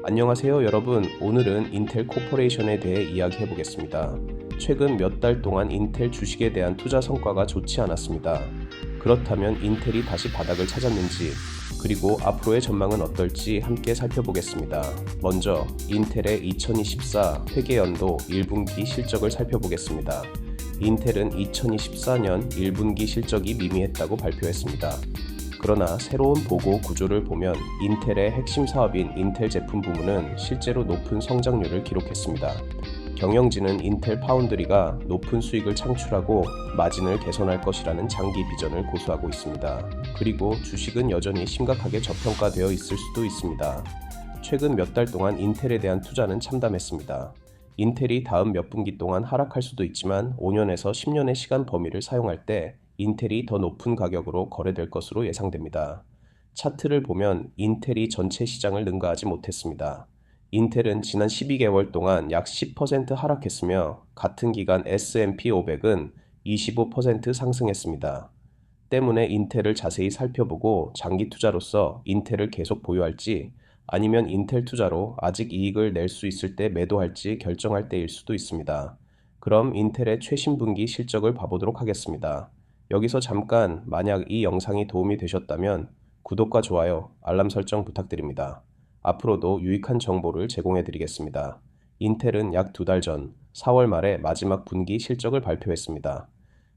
안녕하세요 여러분. 오늘은 인텔 코퍼레이션에 대해 이야기해 보겠습니다. 최근 몇 달 동안 인텔 주식에 대한 투자 성과가 좋지 않았습니다. 그렇다면 인텔이 다시 바닥을 찾았는지, 그리고 앞으로의 전망은 어떨지 함께 살펴보겠습니다. 먼저 인텔의 2024 회계연도 1분기 실적을 살펴보겠습니다. 인텔은 2024년 1분기 실적이 미미했다고 발표했습니다. 그러나 새로운 보고 구조를 보면 인텔의 핵심 사업인 인텔 제품 부문은 실제로 높은 성장률을 기록했습니다. 경영진은 인텔 파운드리가 높은 수익을 창출하고 마진을 개선할 것이라는 장기 비전을 고수하고 있습니다. 그리고 주식은 여전히 심각하게 저평가되어 있을 수도 있습니다. 최근 몇 달 동안 인텔에 대한 투자는 참담했습니다. 인텔이 다음 몇 분기 동안 하락할 수도 있지만 5년에서 10년의 시간 범위를 사용할 때 인텔이 더 높은 가격으로 거래될 것으로 예상됩니다. 차트를 보면 인텔이 전체 시장을 능가하지 못했습니다. 인텔은 지난 12개월 동안 약 10% 하락했으며 같은 기간 S&P 500은 25% 상승했습니다. 때문에 인텔을 자세히 살펴보고 장기 투자로서 인텔을 계속 보유할지 아니면 인텔 투자로 아직 이익을 낼 수 있을 때 매도할지 결정할 때일 수도 있습니다. 그럼 인텔의 최신 분기 실적을 봐보도록 하겠습니다. 여기서 잠깐 만약 이 영상이 도움이 되셨다면 구독과 좋아요, 알람 설정 부탁드립니다. 앞으로도 유익한 정보를 제공해 드리겠습니다. 인텔은 약 2달 전 4월 말에 마지막 분기 실적을 발표했습니다.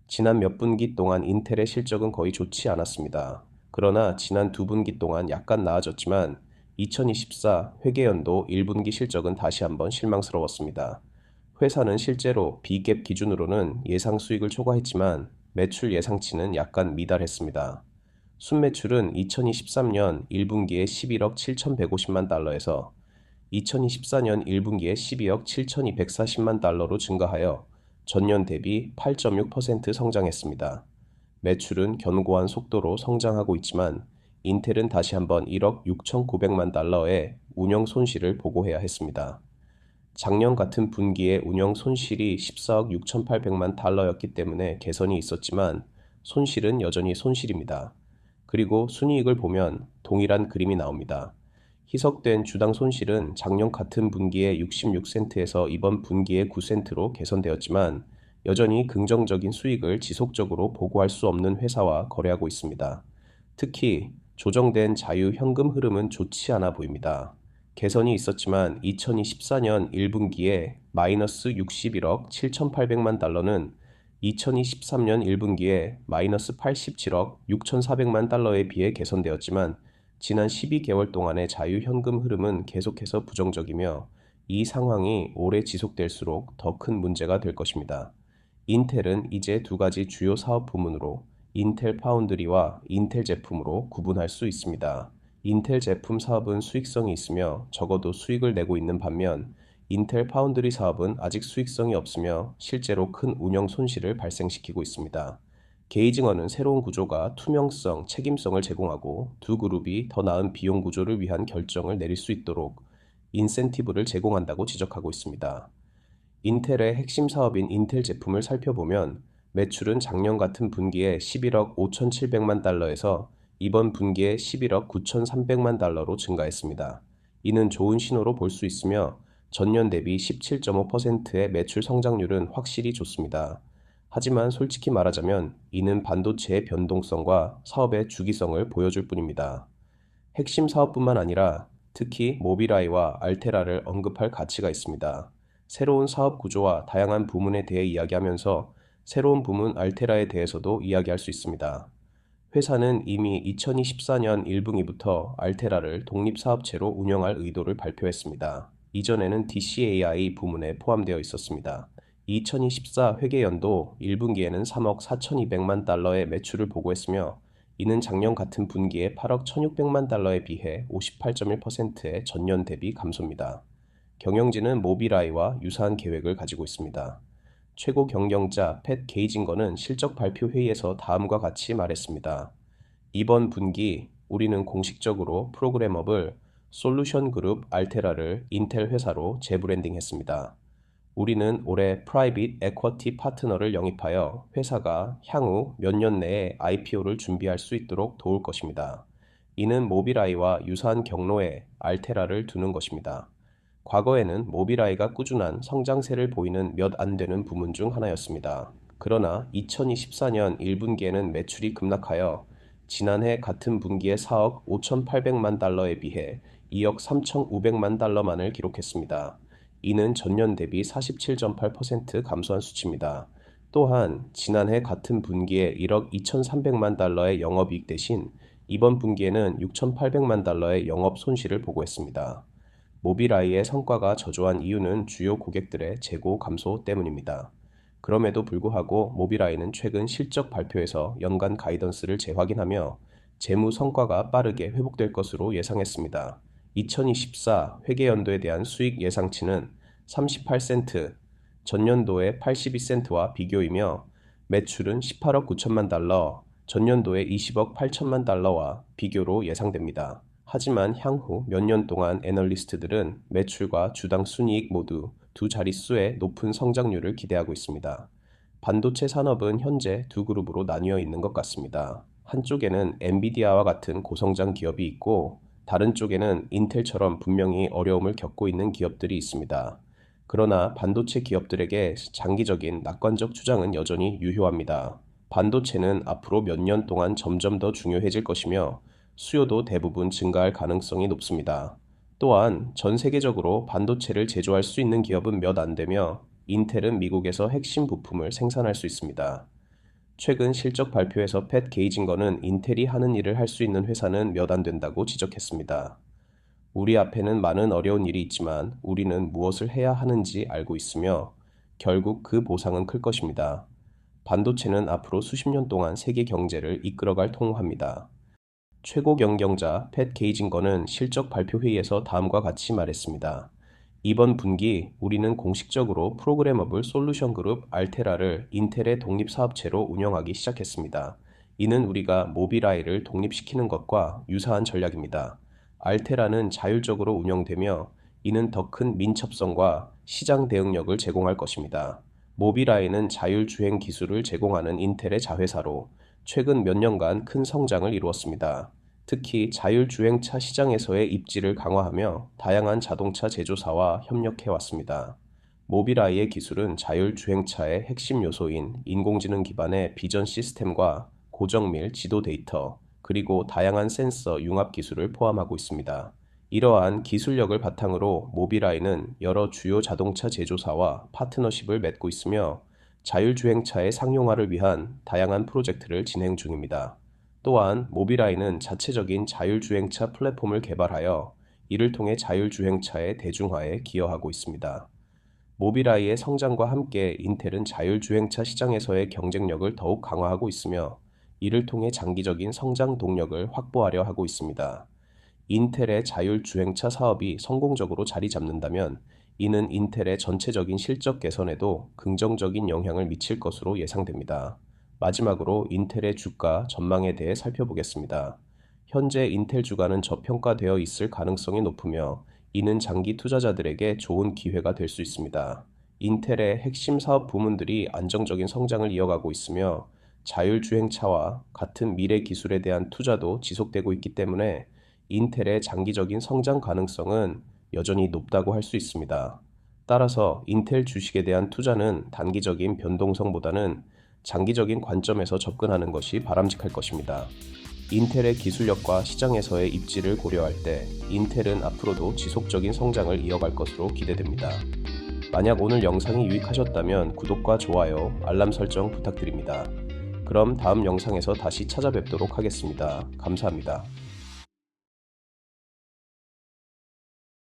지난 몇 분기 동안 인텔의 실적은 거의 좋지 않았습니다. 그러나 지난 2분기 동안 약간 나아졌지만 2024 회계연도 1분기 실적은 다시 한번 실망스러웠습니다. 회사는 실제로 B갭 기준으로는 예상 수익을 초과했지만 매출 예상치는 약간 미달했습니다. 순매출은 2023년 1분기에 11억 7,150만 달러에서 2024년 1분기에 12억 7,240만 달러로 증가하여 전년 대비 8.6% 성장했습니다. 매출은 견고한 속도로 성장하고 있지만 인텔은 다시 한번 1억 6,900만 달러의 운영 손실을 보고해야 했습니다. 작년 같은 분기에 운영 손실이 14억 6,800만 달러였기 때문에 개선이 있었지만 손실은 여전히 손실입니다. 그리고 순이익을 보면 동일한 그림이 나옵니다. 희석된 주당 손실은 작년 같은 분기에 66센트에서 이번 분기에 9센트로 개선되었지만 여전히 긍정적인 수익을 지속적으로 보고할 수 없는 회사와 거래하고 있습니다. 특히 조정된 자유 현금 흐름은 좋지 않아 보입니다. 개선이 있었지만 2024년 1분기에 마이너스 61억 7,800만 달러는 2023년 1분기에 마이너스 87억 6,400만 달러에 비해 개선되었지만 지난 12개월 동안의 자유 현금 흐름은 계속해서 부정적이며 이 상황이 오래 지속될수록 더 큰 문제가 될 것입니다. 인텔은 이제 두 가지 주요 사업 부문으로 인텔 파운드리와 인텔 제품으로 구분할 수 있습니다. 인텔 제품 사업은 수익성이 있으며 적어도 수익을 내고 있는 반면 인텔 파운드리 사업은 아직 수익성이 없으며 실제로 큰 운영 손실을 발생시키고 있습니다. 게이 증언은 새로운 구조가 투명성, 책임성을 제공하고 두 그룹이 더 나은 비용 구조를 위한 결정을 내릴 수 있도록 인센티브를 제공한다고 지적하고 있습니다. 인텔의 핵심 사업인 인텔 제품을 살펴보면 매출은 작년 같은 분기에 11억 5,700만 달러에서 이번 분기에 11억 9,300만 달러로 증가했습니다. 이는 좋은 신호로 볼 수 있으며 전년 대비 17.5%의 매출 성장률은 확실히 좋습니다. 하지만 솔직히 말하자면 이는 반도체의 변동성과 사업의 주기성을 보여줄 뿐입니다. 핵심 사업뿐만 아니라 특히 모빌아이와 알테라를 언급할 가치가 있습니다. 새로운 사업 구조와 다양한 부문에 대해 이야기하면서 새로운 부문 알테라에 대해서도 이야기할 수 있습니다. 회사는 이미 2024년 1분기부터 알테라를 독립사업체로 운영할 의도를 발표했습니다. 이전에는 DCAI 부문에 포함되어 있었습니다. 2024 회계연도 1분기에는 3억 4,200만 달러의 매출을 보고했으며 이는 작년 같은 분기에 8억 1,600만 달러에 비해 58.1%의 전년 대비 감소입니다. 경영진은 모빌아이와 유사한 계획을 가지고 있습니다. 최고 경영자 팻 게이징거는 실적 발표 회의에서 다음과 같이 말했습니다. 이번 분기 우리는 공식적으로 프로그래머블 솔루션 그룹 알테라를 인텔 회사로 재브랜딩했습니다. 우리는 올해 프라이빗 에쿼티 파트너를 영입하여 회사가 향후 몇 년 내에 IPO를 준비할 수 있도록 도울 것입니다. 이는 모빌아이와 유사한 경로에 알테라를 두는 것입니다. 과거에는 모빌아이가 꾸준한 성장세를 보이는 몇 안 되는 부문 중 하나였습니다. 그러나 2024년 1분기에는 매출이 급락하여 지난해 같은 분기에 4억 5,800만 달러에 비해 2억 3,500만 달러만을 기록했습니다. 이는 전년 대비 47.8% 감소한 수치입니다. 또한 지난해 같은 분기에 1억 2,300만 달러의 영업이익 대신 이번 분기에는 6,800만 달러의 영업 손실을 보고했습니다. 모빌아이의 성과가 저조한 이유는 주요 고객들의 재고 감소 때문입니다. 그럼에도 불구하고 모빌아이는 최근 실적 발표에서 연간 가이던스를 재확인하며 재무 성과가 빠르게 회복될 것으로 예상했습니다. 2024 회계연도에 대한 수익 예상치는 38센트, 전년도의 82센트와 비교이며 매출은 18억 9천만 달러, 전년도의 20억 8천만 달러와 비교로 예상됩니다. 하지만 향후 몇 년 동안 애널리스트들은 매출과 주당 순이익 모두 두 자릿수의 높은 성장률을 기대하고 있습니다. 반도체 산업은 현재 두 그룹으로 나뉘어 있는 것 같습니다. 한쪽에는 엔비디아와 같은 고성장 기업이 있고 다른 쪽에는 인텔처럼 분명히 어려움을 겪고 있는 기업들이 있습니다. 그러나 반도체 기업들에게 장기적인 낙관적 추정은 여전히 유효합니다. 반도체는 앞으로 몇 년 동안 점점 더 중요해질 것이며 수요도 대부분 증가할 가능성이 높습니다. 또한 전 세계적으로 반도체를 제조할 수 있는 기업은 몇 안 되며 인텔은 미국에서 핵심 부품을 생산할 수 있습니다. 최근 실적 발표에서 팻 게이징거는 인텔이 하는 일을 할 수 있는 회사는 몇 안 된다고 지적했습니다. 우리 앞에는 많은 어려운 일이 있지만 우리는 무엇을 해야 하는지 알고 있으며 결국 그 보상은 클 것입니다. 반도체는 앞으로 수십 년 동안 세계 경제를 이끌어갈 통로합니다. 최고 경영자 팻 게이징거는 실적 발표 회의에서 다음과 같이 말했습니다. 이번 분기 우리는 공식적으로 프로그래머블 솔루션 그룹 알테라를 인텔의 독립 사업체로 운영하기 시작했습니다. 이는 우리가 모빌아이를 독립시키는 것과 유사한 전략입니다. 알테라는 자율적으로 운영되며 이는 더 큰 민첩성과 시장 대응력을 제공할 것입니다. 모빌아이는 자율주행 기술을 제공하는 인텔의 자회사로 최근 몇 년간 큰 성장을 이루었습니다. 특히 자율주행차 시장에서의 입지를 강화하며 다양한 자동차 제조사와 협력해왔습니다. 모빌아이의 기술은 자율주행차의 핵심 요소인 인공지능 기반의 비전 시스템과 고정밀 지도 데이터, 그리고 다양한 센서 융합 기술을 포함하고 있습니다. 이러한 기술력을 바탕으로 모빌아이는 여러 주요 자동차 제조사와 파트너십을 맺고 있으며 자율주행차의 상용화를 위한 다양한 프로젝트를 진행 중입니다. 또한 모빌아이는 자체적인 자율주행차 플랫폼을 개발하여 이를 통해 자율주행차의 대중화에 기여하고 있습니다. 모빌아이의 성장과 함께 인텔은 자율주행차 시장에서의 경쟁력을 더욱 강화하고 있으며 이를 통해 장기적인 성장 동력을 확보하려 하고 있습니다. 인텔의 자율주행차 사업이 성공적으로 자리 잡는다면 이는 인텔의 전체적인 실적 개선에도 긍정적인 영향을 미칠 것으로 예상됩니다. 마지막으로 인텔의 주가 전망에 대해 살펴보겠습니다. 현재 인텔 주가는 저평가되어 있을 가능성이 높으며 이는 장기 투자자들에게 좋은 기회가 될 수 있습니다. 인텔의 핵심 사업 부문들이 안정적인 성장을 이어가고 있으며 자율주행차와 같은 미래 기술에 대한 투자도 지속되고 있기 때문에 인텔의 장기적인 성장 가능성은 여전히 높다고 할 수 있습니다. 따라서 인텔 주식에 대한 투자는 단기적인 변동성보다는 장기적인 관점에서 접근하는 것이 바람직할 것입니다. 인텔의 기술력과 시장에서의 입지를 고려할 때 인텔은 앞으로도 지속적인 성장을 이어갈 것으로 기대됩니다. 만약 오늘 영상이 유익하셨다면 구독과 좋아요, 알람 설정 부탁드립니다. 그럼 다음 영상에서 다시 찾아뵙도록 하겠습니다. 감사합니다.